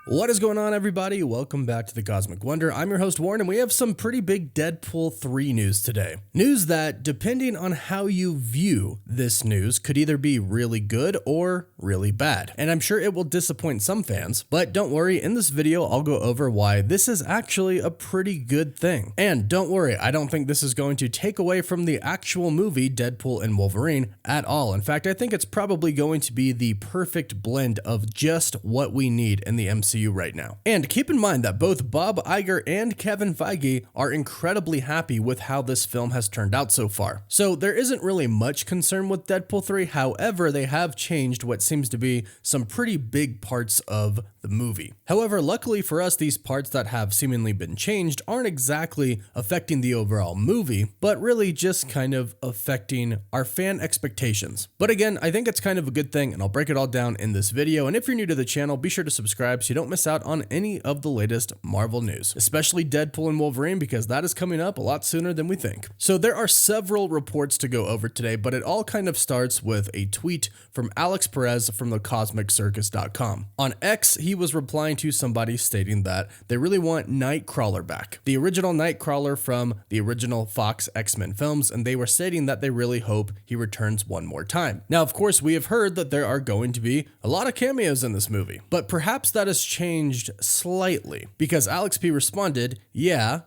What is going on, everybody? Welcome back to the Cosmic Wonder. I'm your host, Warren, and we have some pretty big Deadpool 3 news today. News that, depending on how you view this news, could either be really good or really bad. And I'm sure it will disappoint some fans, but don't worry, in this video, I'll go over why this is actually a pretty good thing. And don't worry, I don't think this is going to take away from the actual movie Deadpool and Wolverine at all. In fact, I think it's probably going to be the perfect blend of just what we need in the MCU right now. And keep in mind that both Bob Iger and Kevin Feige are incredibly happy with how this film has turned out so far. So there isn't really much concern with Deadpool 3, however, they have changed what seems to be some pretty big parts of the movie. However, luckily for us, these parts that have seemingly been changed aren't exactly affecting the overall movie, but really just kind of affecting our fan expectations. But again, I think it's kind of a good thing, and I'll break it all down in this video. And if you're new to the channel, be sure to subscribe so you don't miss out on any of the latest Marvel news, especially Deadpool and Wolverine, because that is coming up a lot sooner than we think. So there are several reports to go over today, but it all kind of starts with a tweet from Alex Perez from the CosmicCircus.com. On X, he was replying to somebody stating that they really want Nightcrawler back, the original Nightcrawler from the original Fox X-Men films, and they were stating that they really hope he returns one more time. Now, of course, we have heard that there are going to be a lot of cameos in this movie, but perhaps that has changed slightly, because Alex P responded, yeah, ...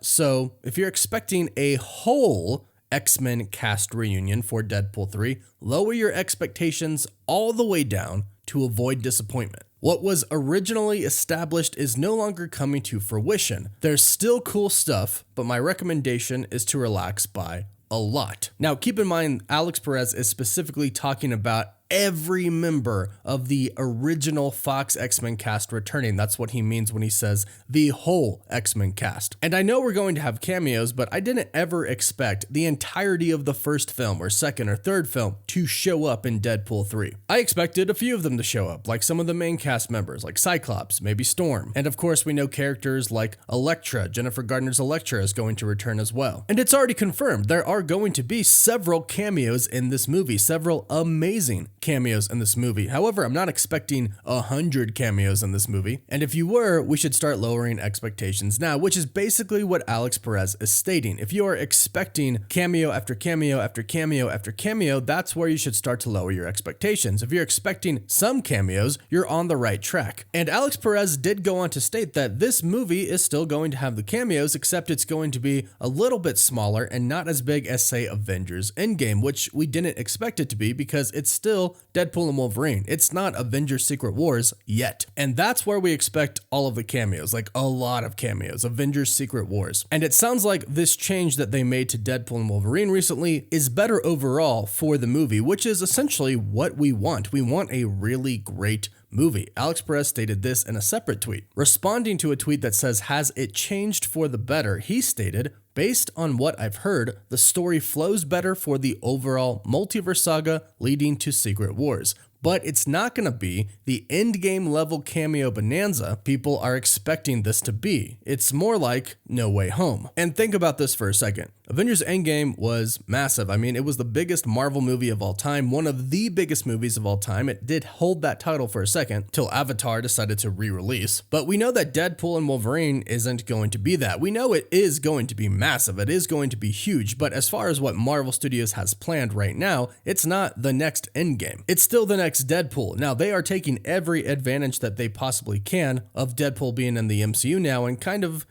So if you're expecting a whole X-Men cast reunion for Deadpool 3, lower your expectations all the way down to avoid disappointment. What was originally established is no longer coming to fruition. There's still cool stuff, but my recommendation is to relax by a lot. Now, keep in mind, Alex Perez is specifically talking about every member of the original Fox X-Men cast returning. That's what he means when he says the whole X-Men cast. And I know we're going to have cameos, but I didn't ever expect the entirety of the first film or second or third film to show up in Deadpool 3. I expected a few of them to show up, like some of the main cast members, like Cyclops, maybe Storm. And of course, we know characters like Elektra, Jennifer Gardner's Elektra, is going to return as well. And it's already confirmed, there are going to be several cameos in this movie, several amazing cameos in this movie. However, I'm not expecting 100 cameos in this movie. And if you were, we should start lowering expectations now, which is basically what Alex Perez is stating. If you are expecting cameo after cameo after cameo after cameo, that's where you should start to lower your expectations. If you're expecting some cameos, you're on the right track. And Alex Perez did go on to state that this movie is still going to have the cameos, except it's going to be a little bit smaller and not as big as, say, Avengers Endgame, which we didn't expect it to be because it's still Deadpool and Wolverine. It's not Avengers Secret Wars yet. And that's where we expect all of the cameos, like a lot of cameos, Avengers Secret Wars. And it sounds like this change that they made to Deadpool and Wolverine recently is better overall for the movie, which is essentially what we want. We want a really great movie. Alex Perez stated this in a separate tweet. Responding to a tweet that says, has it changed for the better? He stated, based on what I've heard, the story flows better for the overall multiverse saga leading to Secret Wars. But it's not going to be the endgame level cameo bonanza people are expecting this to be. It's more like No Way Home. And think about this for a second. Avengers Endgame was massive. I mean, it was the biggest Marvel movie of all time, one of the biggest movies of all time. It did hold that title for a second till Avatar decided to re-release. But we know that Deadpool and Wolverine isn't going to be that. We know it is going to be massive. It is going to be huge. But as far as what Marvel Studios has planned right now, it's not the next Endgame. It's still the next Deadpool. Now, they are taking every advantage that they possibly can of Deadpool being in the MCU now and kind of,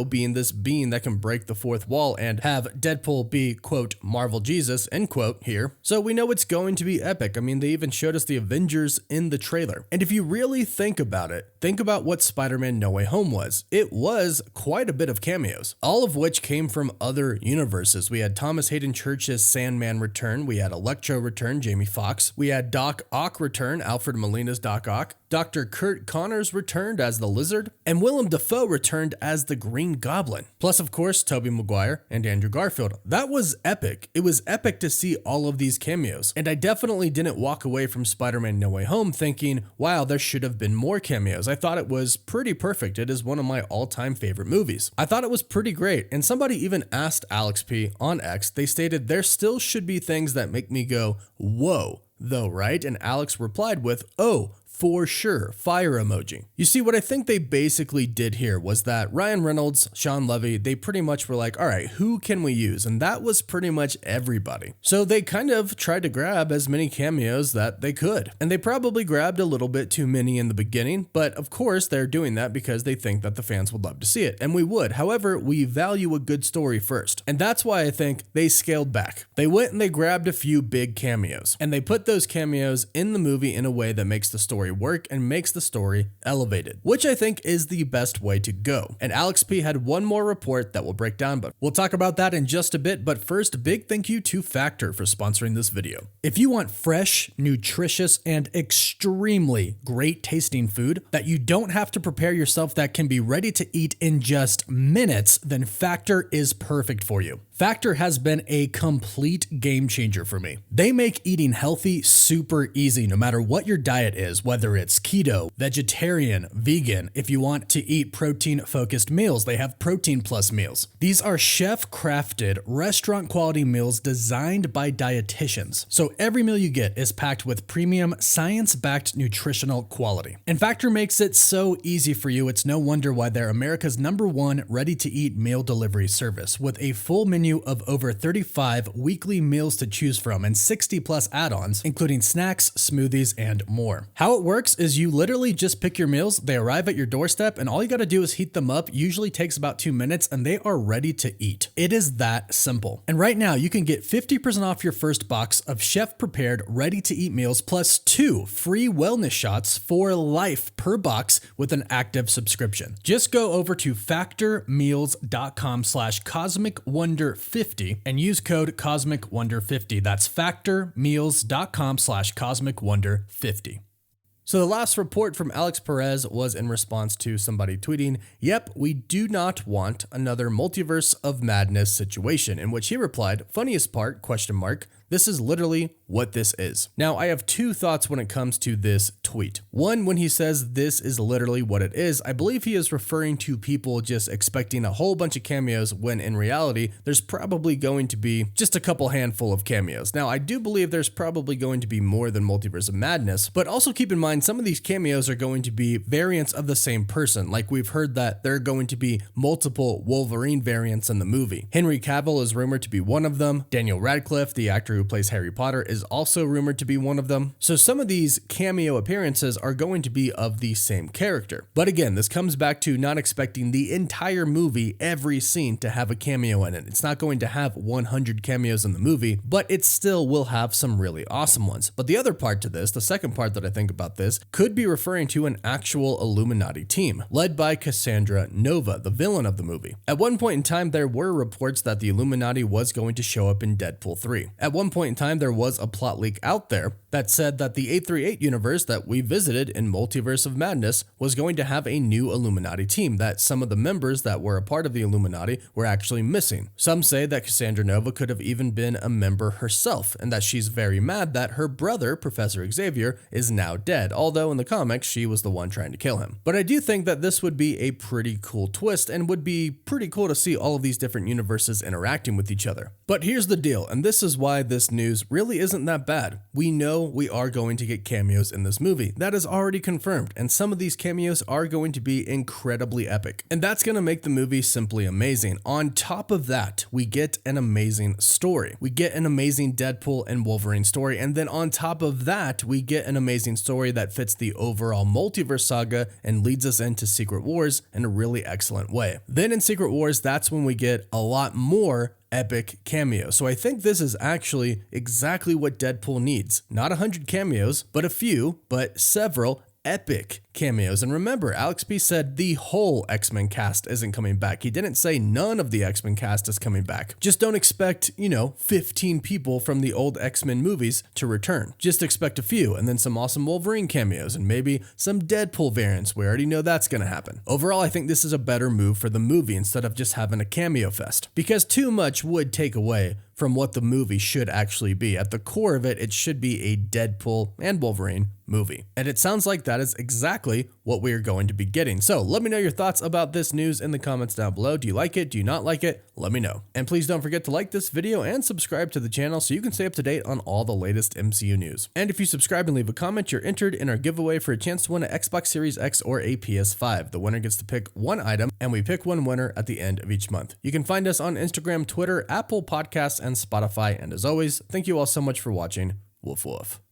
being this being that can break the fourth wall and have Deadpool be, quote, Marvel Jesus, end quote, here. So we know it's going to be epic. I mean, they even showed us the Avengers in the trailer. And if you really think about it, think about what Spider-Man No Way Home was. It was quite a bit of cameos, all of which came from other universes. We had Thomas Hayden Church's Sandman return. We had Electro return, Jamie Foxx. We had Doc Ock return, Alfred Molina's Doc Ock. Dr. Kurt Connors returned as the Lizard, and Willem Dafoe returned as the Green Goblin. Plus, of course, Tobey Maguire and Andrew Garfield. That was epic. It was epic to see all of these cameos, and I definitely didn't walk away from Spider-Man No Way Home thinking, wow, there should have been more cameos. I thought it was pretty perfect. It is one of my all-time favorite movies. I thought it was pretty great, and somebody even asked Alex P on X. They stated, there still should be things that make me go, whoa, though, right? And Alex replied with, oh, for sure, fire emoji. You see, what I think they basically did here was that Ryan Reynolds, Sean Levy, they pretty much were like, all right, who can we use? And that was pretty much everybody. So they kind of tried to grab as many cameos that they could. And they probably grabbed a little bit too many in the beginning, but of course they're doing that because they think that the fans would love to see it. And we would. However, we value a good story first. And that's why I think they scaled back. They went and they grabbed a few big cameos. And they put those cameos in the movie in a way that makes the story work and makes the story elevated, which I think is the best way to go. And Alex P had one more report that we'll break down, but we'll talk about that in just a bit. But first, big thank you to Factor for sponsoring this video. If you want fresh, nutritious, and extremely great tasting food that you don't have to prepare yourself, that can be ready to eat in just minutes, then Factor is perfect for you. Factor has been a complete game changer for me. They make eating healthy super easy no matter what your diet is, whether it's keto, vegetarian, vegan. If you want to eat protein-focused meals, they have Protein Plus meals. These are chef-crafted, restaurant-quality meals designed by dietitians. So every meal you get is packed with premium, science-backed nutritional quality. And Factor makes it so easy for you, it's no wonder why they're America's #1 ready-to-eat meal delivery service with a full menu of over 35 weekly meals to choose from and 60 plus add-ons, including snacks, smoothies, and more. How it works is you literally just pick your meals, they arrive at your doorstep, and all you gotta do is heat them up, usually takes about 2 minutes, and they are ready to eat. It is that simple. And right now, you can get 50% off your first box of chef-prepared, ready-to-eat meals plus 2 free wellness shots for life per box with an active subscription. Just go over to factormeals.com/cosmicwonder50 and use code CosmicWonder50. That's factormeals.com/CosmicWonder50. So the last report from Alex Perez was in response to somebody tweeting, "Yep, we do not want another multiverse of madness situation," in which he replied, "Funniest part, ? This is literally what this is." Now, I have two thoughts when it comes to this tweet. One, when he says this is literally what it is, I believe he is referring to people just expecting a whole bunch of cameos when in reality, there's probably going to be just a couple handful of cameos. Now, I do believe there's probably going to be more than Multiverse of Madness, but also keep in mind some of these cameos are going to be variants of the same person. Like we've heard that there are going to be multiple Wolverine variants in the movie. Henry Cavill is rumored to be one of them. Daniel Radcliffe, the actor who plays Harry Potter, is also rumored to be one of them. So some of these cameo appearances are going to be of the same character. But again, this comes back to not expecting the entire movie, every scene, to have a cameo in it. It's not going to have 100 cameos in the movie, but it still will have some really awesome ones. But the other part to this, the second part that I think about this, could be referring to an actual Illuminati team, led by Cassandra Nova, the villain of the movie. At one point in time, there were reports that the Illuminati was going to show up in Deadpool 3. At one point in time, there was a plot leak out there that said that the 838 universe that we visited in Multiverse of Madness was going to have a new Illuminati team, that some of the members that were a part of the Illuminati were actually missing. Some say that Cassandra Nova could have even been a member herself, and that she's very mad that her brother, Professor Xavier, is now dead, although in the comics, she was the one trying to kill him. But I do think that this would be a pretty cool twist, and would be pretty cool to see all of these different universes interacting with each other. But here's the deal, and this is why this news really isn't that bad. We know we are going to get cameos in this movie. That is already confirmed, and some of these cameos are going to be incredibly epic. And that's going to make the movie simply amazing. On top of that, we get an amazing story. We get an amazing Deadpool and Wolverine story, and then on top of that, we get an amazing story that fits the overall multiverse saga and leads us into Secret Wars in a really excellent way. Then in Secret Wars, that's when we get a lot more epic cameo. So I think this is actually exactly what Deadpool needs. Not 100 cameos, but a few, but several epic cameos. And remember, Alex P said the whole X-Men cast isn't coming back. He didn't say none of the X-Men cast is coming back. Just don't expect, 15 people from the old X-Men movies to return. Just expect a few, and then some awesome Wolverine cameos, and maybe some Deadpool variants. We already know that's gonna happen. Overall, I think this is a better move for the movie instead of just having a cameo fest, because too much would take away from what the movie should actually be. At the core of it, it should be a Deadpool and Wolverine movie. And it sounds like that is exactly exactly what we are going to be getting. So let me know your thoughts about this news in the comments down below. Do you like it? Do you not like it? Let me know. And please don't forget to like this video and subscribe to the channel so you can stay up to date on all the latest MCU news. And if you subscribe and leave a comment, you're entered in our giveaway for a chance to win an Xbox Series X or a PS5. The winner gets to pick one item, and we pick one winner at the end of each month. You can find us on Instagram, Twitter, Apple Podcasts, and Spotify. And as always, thank you all so much for watching. Woof woof.